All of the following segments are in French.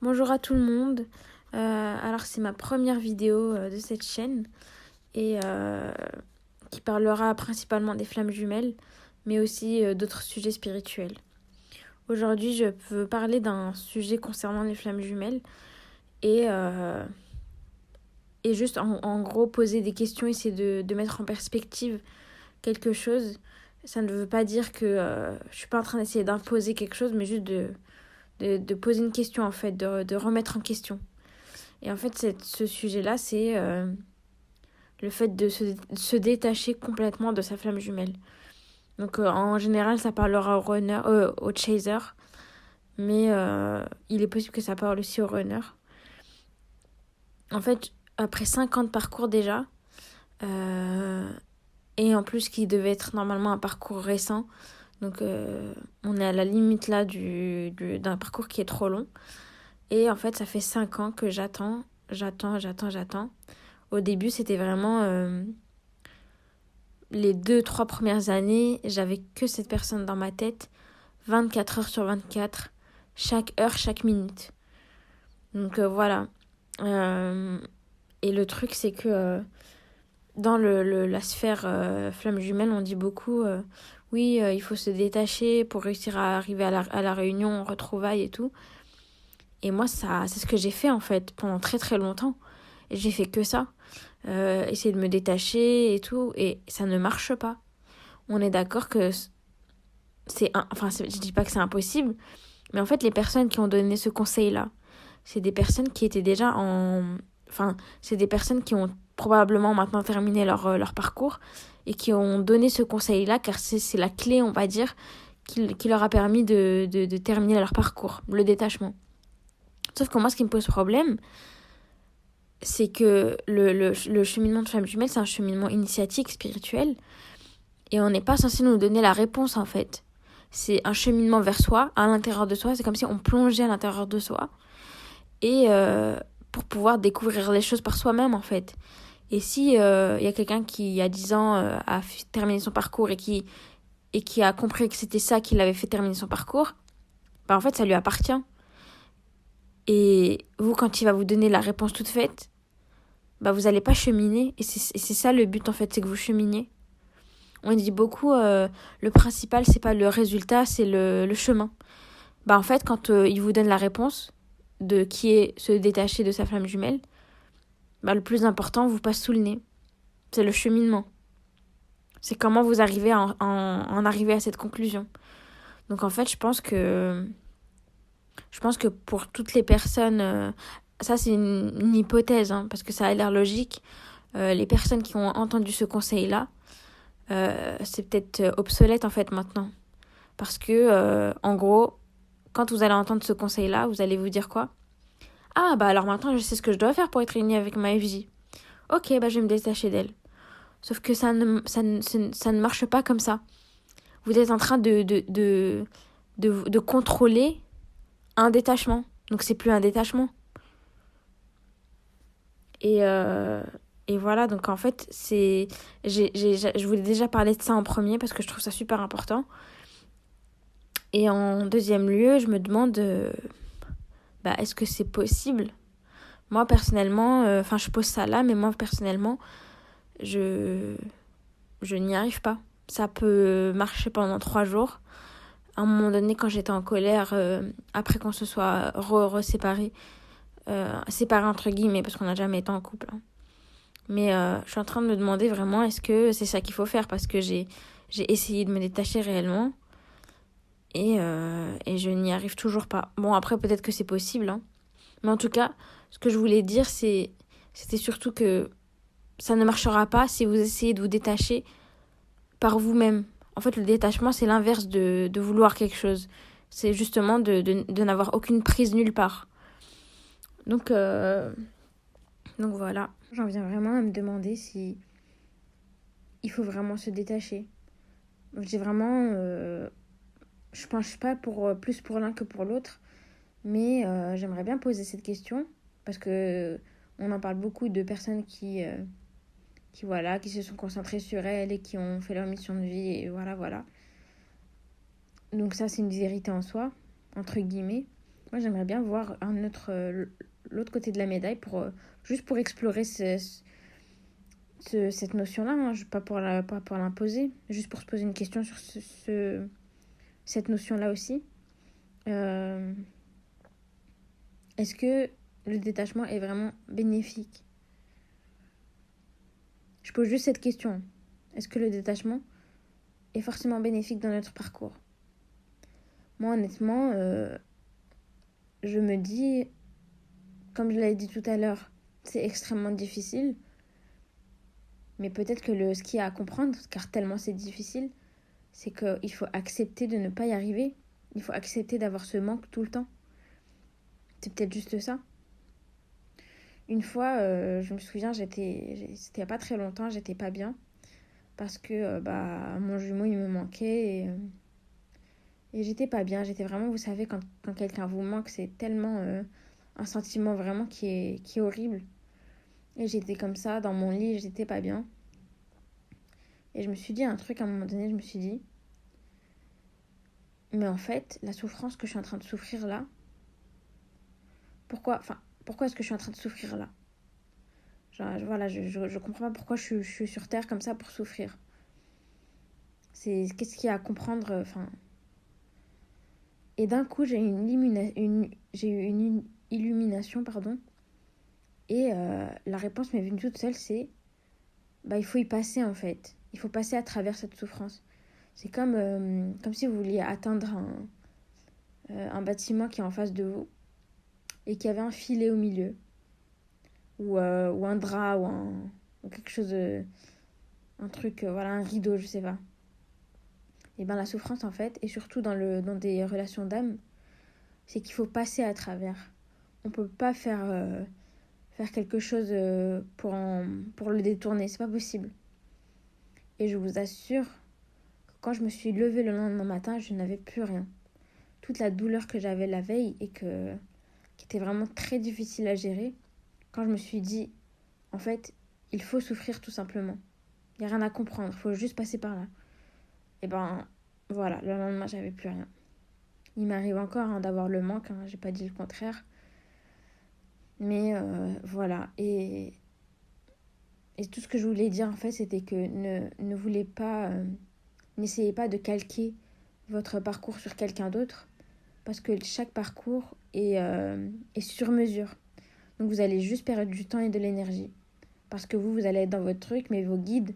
Bonjour à tout le monde. Alors c'est ma première vidéo de cette chaîne et qui parlera principalement des flammes jumelles, mais aussi d'autres sujets spirituels. Aujourd'hui, je veux parler d'un sujet concernant les flammes jumelles et, euh, et juste en gros poser des questions, essayer de mettre en perspective quelque chose. Ça ne veut pas dire que je suis pas en train d'essayer d'imposer quelque chose, mais juste de poser une question en fait, de remettre en question. Et en fait, ce sujet-là, c'est le fait de se détacher complètement de sa flamme jumelle. Donc, en général, ça parlera au chaser, mais il est possible que ça parle aussi au runner. En fait, après 5 ans de parcours déjà, et en plus qui devait être normalement un parcours récent, donc on est à la limite là d'un parcours qui est trop long. Et en fait, ça fait 5 ans que j'attends. Au début, c'était vraiment les 2-3 premières années, j'avais que cette personne dans ma tête, 24 heures sur 24, chaque heure, chaque minute. Donc voilà. Et le truc, c'est que dans la sphère flamme jumelle, on dit beaucoup oui, il faut se détacher pour réussir à arriver à la réunion, retrouvailles et tout. Et moi, c'est ce que j'ai fait en fait pendant très très longtemps. Et j'ai fait que ça. Essayer de me détacher et tout. Et ça ne marche pas. On est d'accord que je dis pas que c'est impossible, mais en fait, les personnes qui ont donné ce conseil-là, c'est des personnes qui étaient déjà c'est des personnes qui ont probablement maintenant terminé leur parcours et qui ont donné ce conseil-là, car c'est la clé, on va dire, qui leur a permis de terminer leur parcours, le détachement. Sauf que moi, ce qui me pose problème, c'est que le cheminement de flamme jumelle, c'est un cheminement initiatique, spirituel, et on n'est pas censé nous donner la réponse, en fait. C'est un cheminement vers soi, à l'intérieur de soi. C'est comme si on plongeait à l'intérieur de soi. Et pour pouvoir découvrir les choses par soi-même, en fait. Et si y a quelqu'un qui, il y a 10 ans, a terminé son parcours et qui a compris que c'était ça qui l'avait fait terminer son parcours, bah en fait, ça lui appartient. Et vous, quand il va vous donner la réponse toute faite, bah vous n'allez pas cheminer. Et c'est ça le but, en fait, c'est que vous cheminiez. On dit beaucoup, le principal, c'est pas le résultat, c'est le chemin. Bah en fait, quand il vous donne la réponse de qui est se détacher de sa flamme jumelle, bah le plus important vous passe sous le nez. C'est le cheminement. C'est comment vous arrivez à en arriver à cette conclusion. Donc en fait, je pense que pour toutes les personnes, ça c'est une hypothèse, hein, parce que ça a l'air logique, les personnes qui ont entendu ce conseil-là, c'est peut-être obsolète en fait maintenant. Parce que, en gros, quand vous allez entendre ce conseil-là, vous allez vous dire quoi? Ah, bah alors maintenant, je sais ce que je dois faire pour être unie avec ma FJ. Ok, bah je vais me détacher d'elle. Sauf que ça ne marche pas comme ça. Vous êtes en train de contrôler un détachement. Donc c'est plus un détachement. Et, euh, et voilà, donc en fait, je voulais déjà parler de ça en premier parce que je trouve ça super important. Et en deuxième lieu, je me demande, est-ce que c'est possible? Moi, personnellement, je pose ça là, mais moi, personnellement, je n'y arrive pas. Ça peut marcher pendant 3 jours. À un moment donné, quand j'étais en colère, après qu'on se soit séparés, séparés entre guillemets, parce qu'on n'a jamais été en couple. Hein. Mais je suis en train de me demander vraiment, est-ce que c'est ça qu'il faut faire? Parce que j'ai essayé de me détacher réellement et je n'y arrive toujours pas. Bon, après, peut-être que c'est possible. Hein. Mais en tout cas, ce que je voulais dire, c'était surtout que ça ne marchera pas si vous essayez de vous détacher par vous-même. En fait, le détachement, c'est l'inverse de vouloir quelque chose. C'est justement de n'avoir aucune prise nulle part. Donc voilà. J'en viens vraiment à me demander si il faut vraiment se détacher. J'ai vraiment... je penche pas plus pour l'un que pour l'autre. Mais j'aimerais bien poser cette question. Parce que on en parle beaucoup de personnes qui se sont concentrées sur elles et qui ont fait leur mission de vie. Et voilà. Donc ça, c'est une vérité en soi, entre guillemets. Moi, j'aimerais bien voir l'autre côté de la médaille juste pour explorer cette notion-là, hein. Pas pour l'imposer, juste pour se poser une question sur cette notion-là aussi. Euh, Est-ce que le détachement est vraiment bénéfique? Je pose juste cette question. Est-ce que le détachement est forcément bénéfique dans notre parcours? Moi, honnêtement, je me dis, comme je l'avais dit tout à l'heure, c'est extrêmement difficile. Mais peut-être que ce qu'il y a à comprendre, car tellement c'est difficile, c'est qu'il faut accepter de ne pas y arriver. Il faut accepter d'avoir ce manque tout le temps. C'est peut-être juste ça. Une fois, je me souviens, c'était il n'y a pas très longtemps, j'étais pas bien. Parce que mon jumeau, il me manquait. Et j'étais pas bien. J'étais vraiment, vous savez, quand quelqu'un vous manque, c'est tellement un sentiment vraiment qui est horrible. Et j'étais comme ça, dans mon lit, j'étais pas bien. Et je me suis dit un truc à un moment donné, je me suis dit, mais en fait, la souffrance que je suis en train de souffrir là, pourquoi est-ce que je suis en train de souffrir là? Genre, voilà, je comprends pas pourquoi je suis sur Terre comme ça pour souffrir. Qu'est-ce qu'il y a à comprendre, Et d'un coup, j'ai eu une illumination, pardon. Et la réponse m'est venue toute seule, c'est, il faut y passer en fait. Il faut passer à travers cette souffrance. C'est comme si vous vouliez atteindre un bâtiment qui est en face de vous et qui avait un filet au milieu. Ou un drap, ou quelque chose, un truc, un rideau, je sais pas. Et la souffrance, en fait, et surtout dans des relations d'âme, c'est qu'il faut passer à travers. On peut pas faire quelque chose pour le détourner, c'est pas possible. Et je vous assure que quand je me suis levée le lendemain matin, je n'avais plus rien. Toute la douleur que j'avais la veille qui était vraiment très difficile à gérer, quand je me suis dit, en fait, il faut souffrir tout simplement. Il n'y a rien à comprendre, il faut juste passer par là. Et voilà, le lendemain, j'avais plus rien. Il m'arrive encore d'avoir le manque, j'ai pas dit le contraire. Mais voilà, et tout ce que je voulais dire en fait, c'était que ne voulez pas, n'essayez pas de calquer votre parcours sur quelqu'un d'autre, parce que chaque parcours est sur mesure. Donc vous allez juste perdre du temps et de l'énergie. Parce que vous allez être dans votre truc, mais vos guides,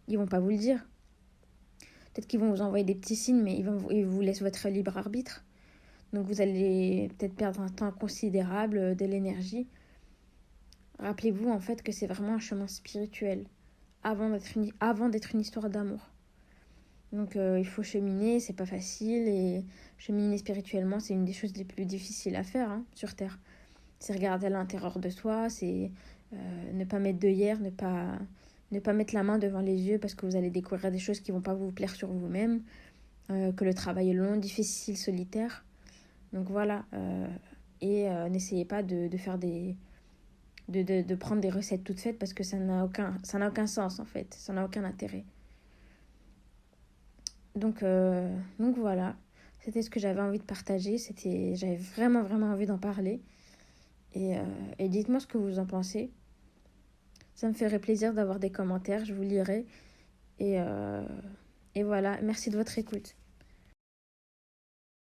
ils vont pas vous le dire. Peut-être qu'ils vont vous envoyer des petits signes, mais ils vous laissent votre libre arbitre. Donc vous allez peut-être perdre un temps considérable, de l'énergie. Rappelez-vous en fait que c'est vraiment un chemin spirituel avant d'être une histoire d'amour. Donc il faut cheminer, c'est pas facile, et cheminer spirituellement, c'est une des choses les plus difficiles à faire sur Terre. C'est regarder à l'intérieur de soi, c'est ne pas mettre d'œillères, ne pas mettre la main devant les yeux parce que vous allez découvrir des choses qui vont pas vous plaire sur vous-même, que le travail est long, difficile, solitaire. Donc voilà, n'essayez pas de faire de prendre des recettes toutes faites parce que ça n'a aucun sens en fait, ça n'a aucun intérêt. Donc voilà, c'était ce que j'avais envie de partager, j'avais vraiment vraiment envie d'en parler. Et dites-moi ce que vous en pensez. Ça me ferait plaisir d'avoir des commentaires, je vous lirai. Et voilà, merci de votre écoute.